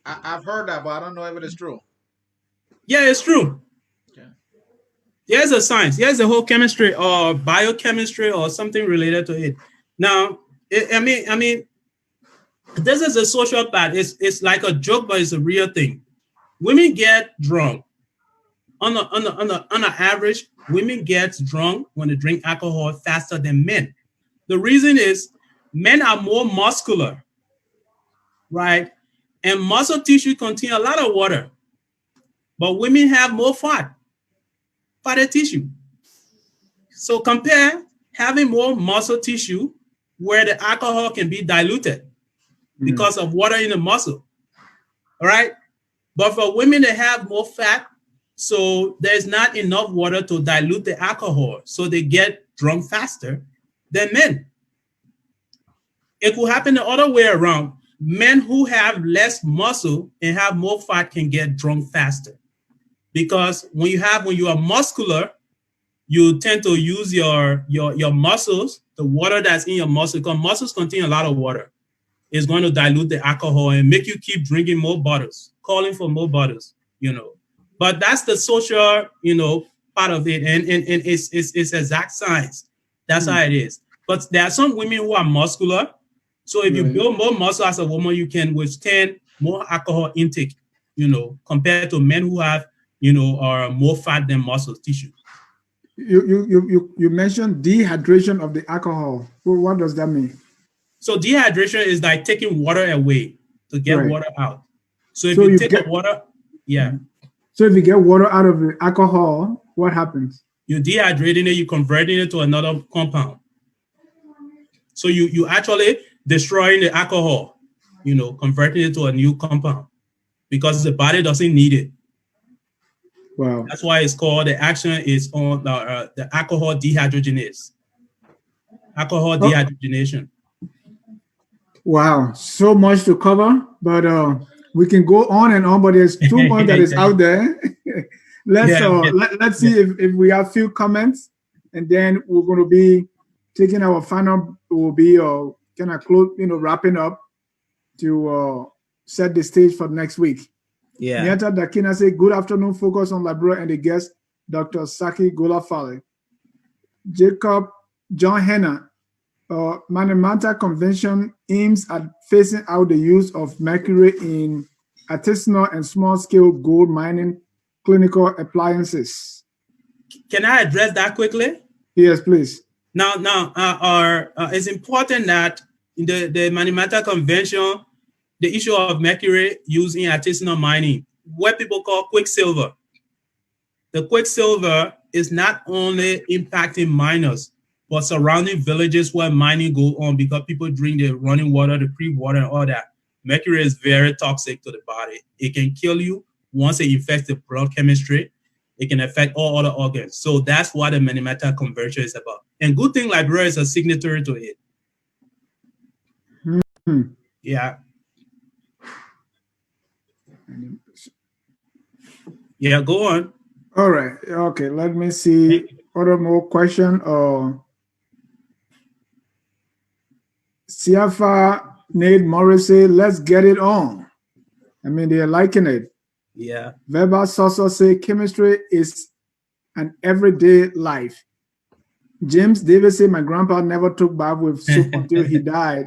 I've heard that, but I don't know if it is true. Yeah, it's true. Okay. There's a science. There's a whole chemistry or biochemistry or something related to it. Now, I mean, this is a social part. It's like a joke, but it's a real thing. Women get drunk. On the average, women get drunk when they drink alcohol faster than men. The reason is men are more muscular, right? And muscle tissue contain a lot of water, but women have more fatty tissue. So compare having more muscle tissue where the alcohol can be diluted because of water in the muscle, all right? But for women, they have more fat, so there's not enough water to dilute the alcohol, so they get drunk faster than men. It could happen the other way around. Men who have less muscle and have more fat can get drunk faster, because when you are muscular, you tend to use your muscles, the water that's in your muscle, because muscles contain a lot of water. It's going to dilute the alcohol and make you keep drinking more bottles, calling for more bottles, But that's the social, part of it, and it's exact science. That's how it is. But there are some women who are muscular. So if you build more muscle as a woman, you can withstand more alcohol intake, compared to men who have, are more fat than muscle tissue. You mentioned dehydration of the alcohol. Well, what does that mean? So dehydration is like taking water away to get water out. So if you take the water, So if you get water out of the alcohol, what happens? You're dehydrating it, you're converting it to another compound. So you actually destroying the alcohol, converting it to a new compound, because the body doesn't need it. Wow. That's why it's called, the action is on the alcohol dehydrogenase. Alcohol dehydrogenation. Wow, so much to cover, but we can go on and on, but there's too much that is out there. Let's see if we have few comments, and then we're going to be taking our final, we'll be kind of close, wrapping up to set the stage for next week. Nieta Dakina say, good afternoon, focus on Liberia and the guest, Dr. Saki Golafale. Jacob John Henna, Manamanta Convention aims at phasing out the use of mercury in artisanal and small-scale gold mining clinical appliances. Can I address that quickly? Yes, please. Now, it's important that in the Manamanta Convention, the issue of mercury used in artisanal mining, what people call quicksilver. The quicksilver is not only impacting miners, but surrounding villages where mining go on, because people drink the running water, the creek water, and all that. Mercury is very toxic to the body. It can kill you once it infects the blood chemistry. It can affect all other organs. So that's what the Manamanta Convention is about. And good thing Liberia is a signatory to it. Yeah. Yeah, go on. All right. Okay, let me see. Other more question. Siafa Nate Morrissey, let's get it on. I mean, they're liking it. Yeah. Weber Soso say chemistry is an everyday life. James Davis said, my grandpa never took bath with soap until he died.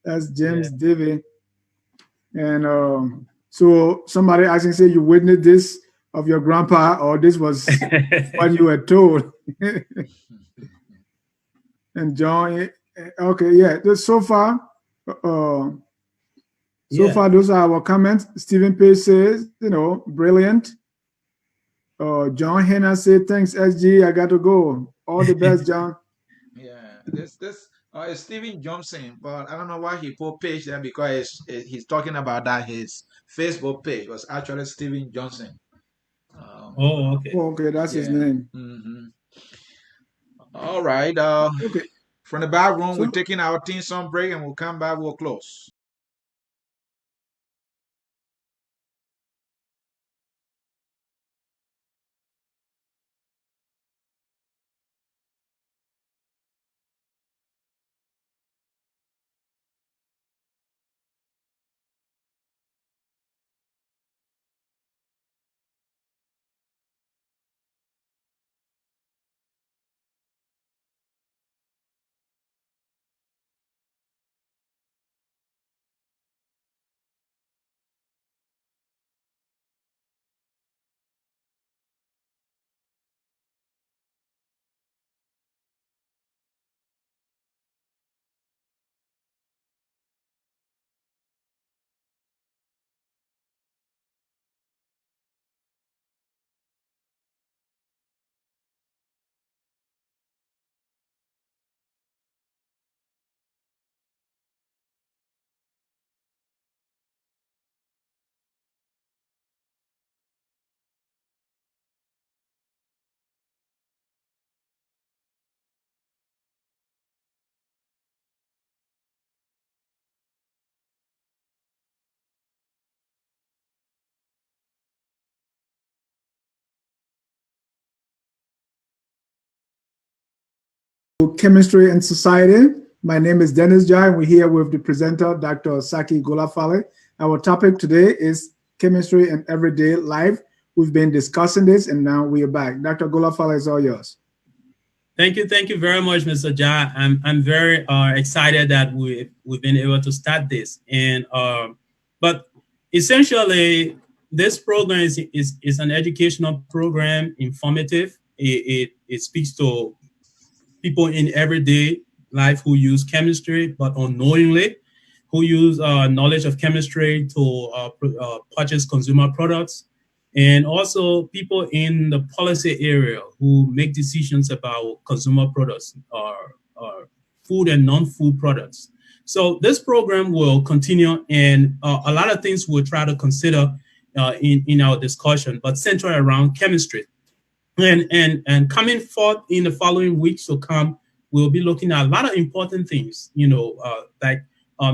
That's Yeah. James Davis. And so somebody asking, say, you witnessed this of your grandpa, or this was what you were told? And John, okay, yeah. So far, uh, Yeah. those are our comments. Stephen Page says, brilliant. John Henna said, thanks, SG. I got to go. All the best, John. Yeah, this is Steven Johnson, but I don't know why he put page there because he's talking about that his Facebook page was actually Steven Johnson. Um, Oh, okay. Oh, okay, that's his yeah. name. All right. Okay, From the back room, we're so taking our team some break, and we'll come back. We'll close. chemistry and society. My name is Dennis Jai, and we're here with the presenter, Dr. Saki Golafale. Our topic today is chemistry and everyday life. We've been discussing this, and now we are back. Dr. Golafale is all yours. Thank you very much, Mr. Ja. I'm very excited that we've been able to start this, and but essentially, this program is an educational program, informative. It speaks to people in everyday life who use chemistry, but unknowingly, who use knowledge of chemistry to purchase consumer products, and also people in the policy area who make decisions about consumer products or food and non-food products. So this program will continue, and a lot of things we'll try to consider in our discussion, but centered around chemistry. And coming forth in the following weeks to come, we'll be looking at a lot of important things. Like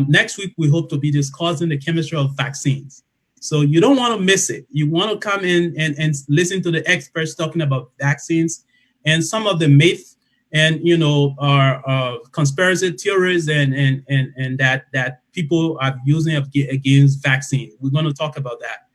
next week we hope to be discussing the chemistry of vaccines. So you don't want to miss it. You want to come in and listen to the experts talking about vaccines and some of the myths and our conspiracy theories and that people are using against vaccine. We're going to talk about that.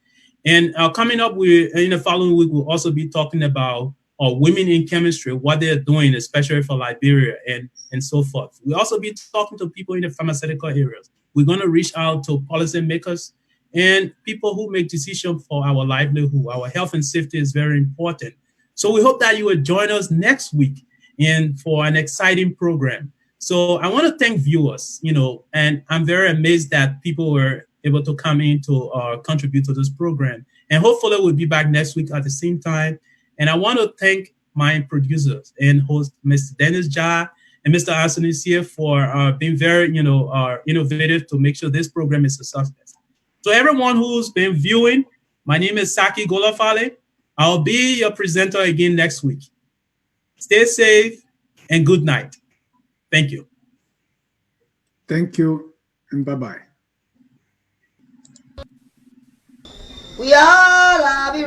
And coming up in the following week, we'll also be talking about women in chemistry, what they're doing, especially for Liberia and so forth. We'll also be talking to people in the pharmaceutical areas. We're going to reach out to policymakers and people who make decisions for our livelihood. Our health and safety is very important. So we hope that you will join us next week for an exciting program. So I want to thank viewers, and I'm very amazed that people were able to come in to contribute to this program. And hopefully we'll be back next week at the same time. And I want to thank my producers and host, Mr. Dennis Ja and Mr. Anthony here for being very, innovative to make sure this program is a success. So everyone who's been viewing, my name is Saki Golafale. I'll be your presenter again next week. Stay safe and good night. Thank you. Thank you, and bye-bye. We all love you.